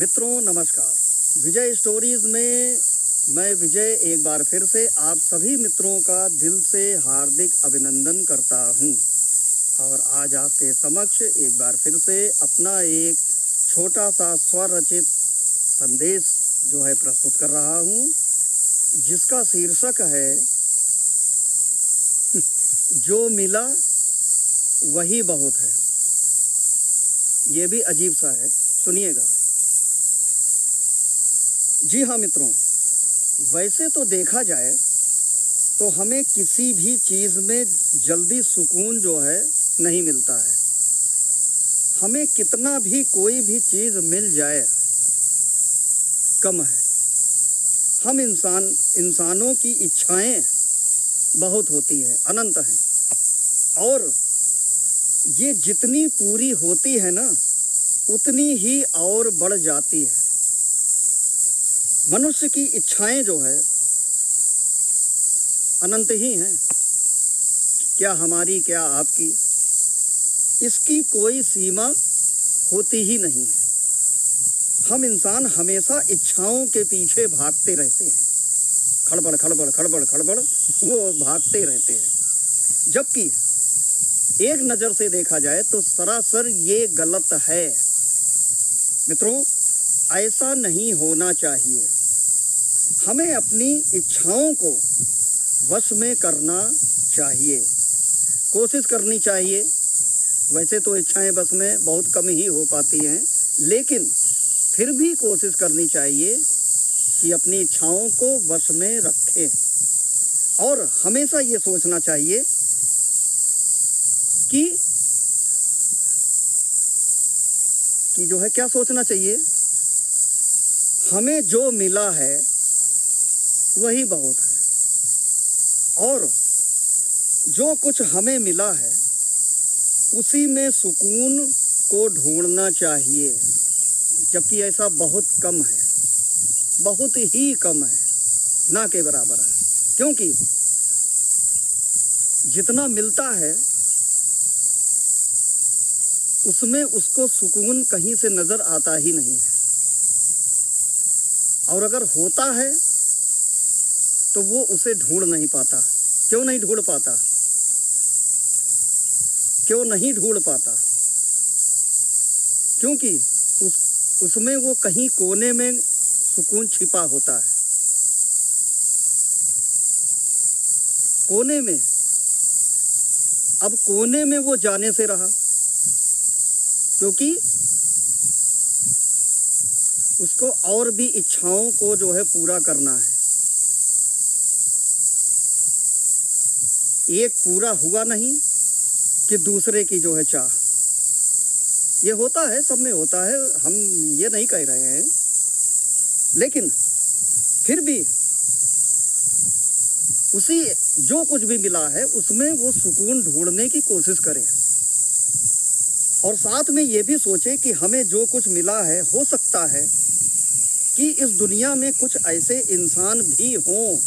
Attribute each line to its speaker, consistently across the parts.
Speaker 1: मित्रों नमस्कार। विजय स्टोरीज में मैं विजय एक बार फिर से आप सभी मित्रों का दिल से हार्दिक अभिनंदन करता हूं और आज आपके समक्ष एक बार फिर से अपना एक छोटा सा स्वरचित संदेश जो है प्रस्तुत कर रहा हूं, जिसका शीर्षक है जो मिला वही बहुत है। ये भी अजीब सा है, सुनिएगा। जी हाँ मित्रों, वैसे तो देखा जाए तो हमें किसी भी चीज़ में जल्दी सुकून जो है नहीं मिलता है। हमें कितना भी कोई भी चीज़ मिल जाए कम है। हम इंसानों की इच्छाएं बहुत होती है, अनंत हैं, और ये जितनी पूरी होती है ना उतनी ही और बढ़ जाती है। मनुष्य की इच्छाएं जो है अनंत ही हैं, क्या हमारी क्या आपकी, इसकी कोई सीमा होती ही नहीं है। हम इंसान हमेशा इच्छाओं के पीछे भागते रहते हैं, खड़बड़ खड़बड़ खड़बड़ खड़बड़ वो भागते रहते हैं। जबकि एक नज़र से देखा जाए तो सरासर ये गलत है। मित्रों, ऐसा नहीं होना चाहिए। हमें अपनी इच्छाओं को वश में करना चाहिए, कोशिश करनी चाहिए। वैसे तो इच्छाएं वश में बहुत कम ही हो पाती हैं, लेकिन फिर भी कोशिश करनी चाहिए कि अपनी इच्छाओं को वश में रखें। और हमेशा ये सोचना चाहिए कि जो है क्या सोचना चाहिए, हमें जो मिला है वही बहुत है, और जो कुछ हमें मिला है उसी में सुकून को ढूंढना चाहिए। जबकि ऐसा बहुत कम है, बहुत ही कम है, ना के बराबर है। क्योंकि जितना मिलता है उसमें उसको सुकून कहीं से नज़र आता ही नहीं है, और अगर होता है तो वो उसे ढूंढ नहीं पाता। क्यों नहीं ढूंढ पाता? क्यों नहीं ढूंढ पाता? क्योंकि उसमें वो कहीं कोने में सुकून छिपा होता है, कोने में। अब कोने में वो जाने से रहा, क्योंकि उसको और भी इच्छाओं को जो है पूरा करना है। एक पूरा हुआ नहीं कि दूसरे की जो है चाह। ये होता है, सब में होता है, हम ये नहीं कह रहे हैं, लेकिन फिर भी उसी जो कुछ भी मिला है उसमें वो सुकून ढूंढने की कोशिश करें। और साथ में ये भी सोचे कि हमें जो कुछ मिला है, हो सकता है कि इस दुनिया में कुछ ऐसे इंसान भी हों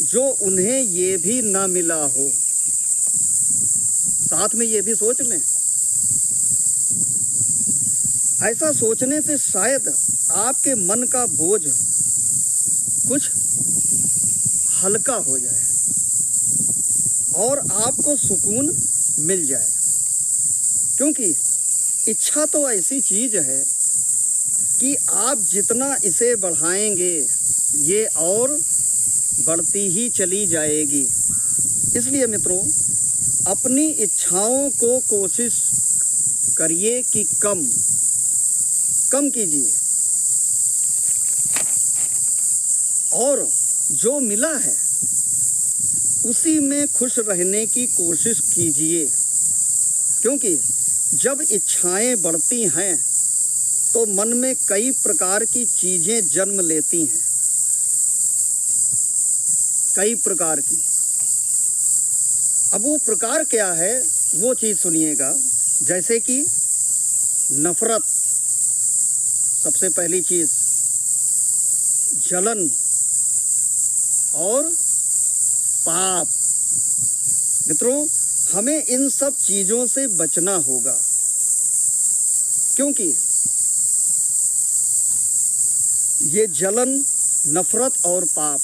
Speaker 1: जो उन्हें ये भी ना मिला हो। साथ में ये भी सोच लें। ऐसा सोचने से शायद आपके मन का बोझ कुछ हल्का हो जाए और आपको सुकून मिल जाए। क्योंकि इच्छा तो ऐसी चीज है कि आप जितना इसे बढ़ाएंगे ये और बढ़ती ही चली जाएगी। इसलिए मित्रों, अपनी इच्छाओं को कोशिश करिए कि कम कीजिए, और जो मिला है उसी में खुश रहने की कोशिश कीजिए। क्योंकि जब इच्छाएं बढ़ती हैं तो मन में कई प्रकार की चीज़ें जन्म लेती हैं, कई प्रकार की। अब वो प्रकार क्या है वो चीज़ सुनिएगा। जैसे कि नफरत, सबसे पहली चीज़, जलन और पाप। मित्रों, हमें इन सब चीज़ों से बचना होगा, क्योंकि ये जलन, नफरत और पाप,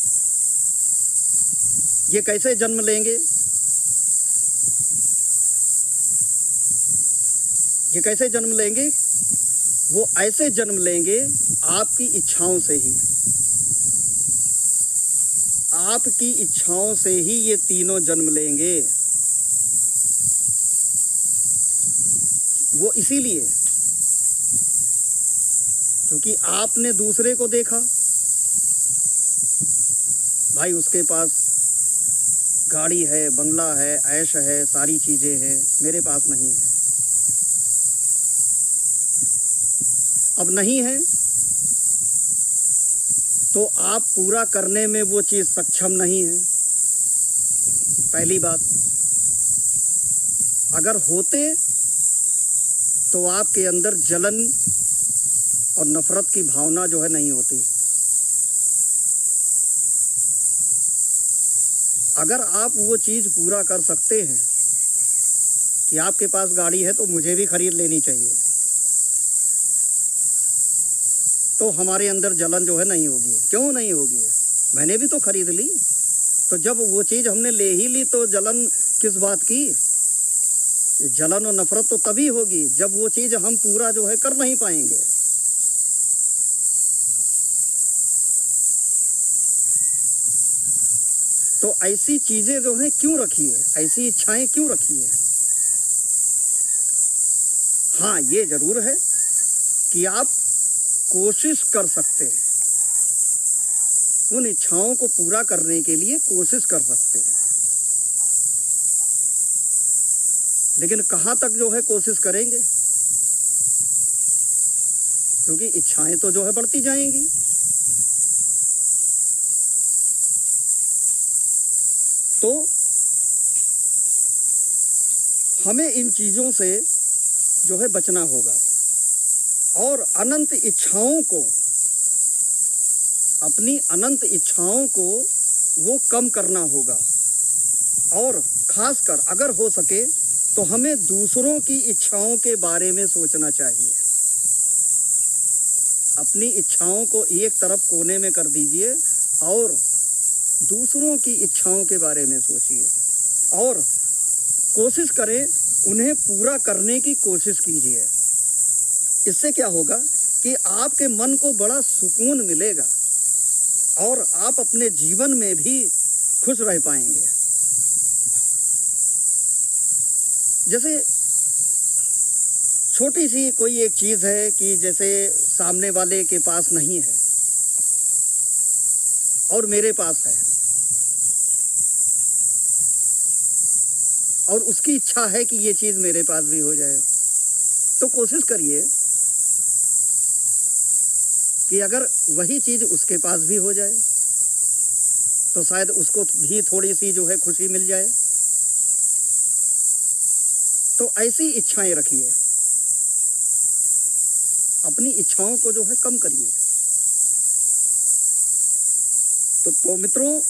Speaker 1: ये कैसे जन्म लेंगे? ये कैसे जन्म लेंगे? वो ऐसे जन्म लेंगे आपकी इच्छाओं से ही। आपकी इच्छाओं से ही ये तीनों जन्म लेंगे। वो इसीलिए क्योंकि आपने दूसरे को देखा, भाई उसके पास गाड़ी है, बंगला है, ऐश है, सारी चीज़ें हैं, मेरे पास नहीं है। अब नहीं है तो आप पूरा करने में वो चीज़ सक्षम नहीं है, पहली बात। अगर होते तो आपके अंदर जलन और नफरत की भावना जो है नहीं होती। अगर आप वो चीज़ पूरा कर सकते हैं कि आपके पास गाड़ी है तो मुझे भी खरीद लेनी चाहिए, तो हमारे अंदर जलन जो है नहीं होगी। क्यों नहीं होगी? मैंने भी तो खरीद ली। तो जब वो चीज़ हमने ले ही ली तो जलन किस बात की? ये जलन और नफरत तो तभी होगी जब वो चीज़ हम पूरा जो है कर नहीं पाएंगे। तो ऐसी चीज़ें जो हैं क्यों रखी है? ऐसी इच्छाएं क्यों रखी है? हाँ, ये ज़रूर है कि आप कोशिश कर सकते हैं, उन इच्छाओं को पूरा करने के लिए कोशिश कर सकते हैं। लेकिन कहाँ तक जो है कोशिश करेंगे? क्योंकि इच्छाएं तो जो है बढ़ती जाएंगी। तो हमें इन चीज़ों से जो है बचना होगा और अनंत इच्छाओं को, अपनी अनंत इच्छाओं को वो कम करना होगा। और खासकर अगर हो सके तो हमें दूसरों की इच्छाओं के बारे में सोचना चाहिए। अपनी इच्छाओं को एक तरफ कोने में कर दीजिए और दूसरों की इच्छाओं के बारे में सोचिए और कोशिश करें, उन्हें पूरा करने की कोशिश कीजिए। इससे क्या होगा कि आपके मन को बड़ा सुकून मिलेगा और आप अपने जीवन में भी खुश रह पाएंगे। जैसे छोटी सी कोई एक चीज़ है कि जैसे सामने वाले के पास नहीं है और मेरे पास है, और उसकी इच्छा है कि ये चीज़ मेरे पास भी हो जाए, तो कोशिश करिए कि अगर वही चीज़ उसके पास भी हो जाए तो शायद उसको भी थोड़ी सी जो है खुशी मिल जाए। तो ऐसी इच्छाएं रखिए, अपनी इच्छाओं को जो है कम करिए। तो मित्रों,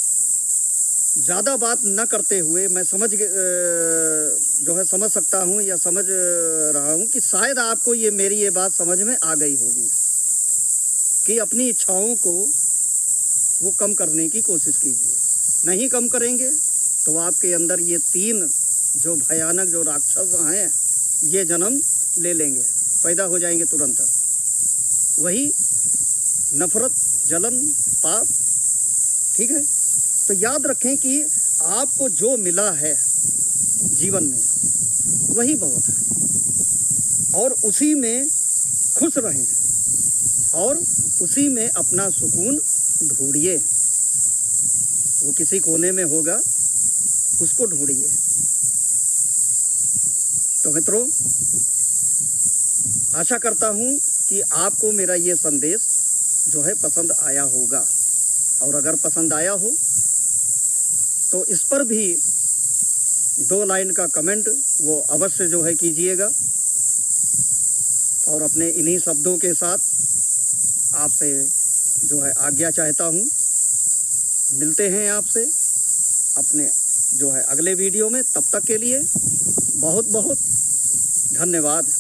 Speaker 1: ज़्यादा बात न करते हुए मैं जो है समझ सकता हूँ या समझ रहा हूँ कि शायद आपको मेरी ये बात समझ में आ गई होगी कि अपनी इच्छाओं को वो कम करने की कोशिश कीजिए। नहीं कम करेंगे तो आपके अंदर ये तीन जो भयानक जो राक्षस हैं ये जन्म ले लेंगे, पैदा हो जाएंगे तुरंत। वही नफरत, जलन, पाप। ठीक है? तो याद रखें कि आपको जो मिला है जीवन में वही बहुत है और उसी में खुश रहें और उसी में अपना सुकून ढूंढिए। वो किसी कोने में होगा, उसको ढूंढिए। तो मित्रों, आशा करता हूँ कि आपको मेरा ये संदेश जो है पसंद आया होगा, और अगर पसंद आया हो तो इस पर भी 2 लाइन का कमेंट वो अवश्य जो है कीजिएगा। और अपने इन्हीं शब्दों के साथ आपसे जो है आज्ञा चाहता हूँ। मिलते हैं आपसे अपने जो है अगले वीडियो में। तब तक के लिए बहुत बहुत धन्यवाद।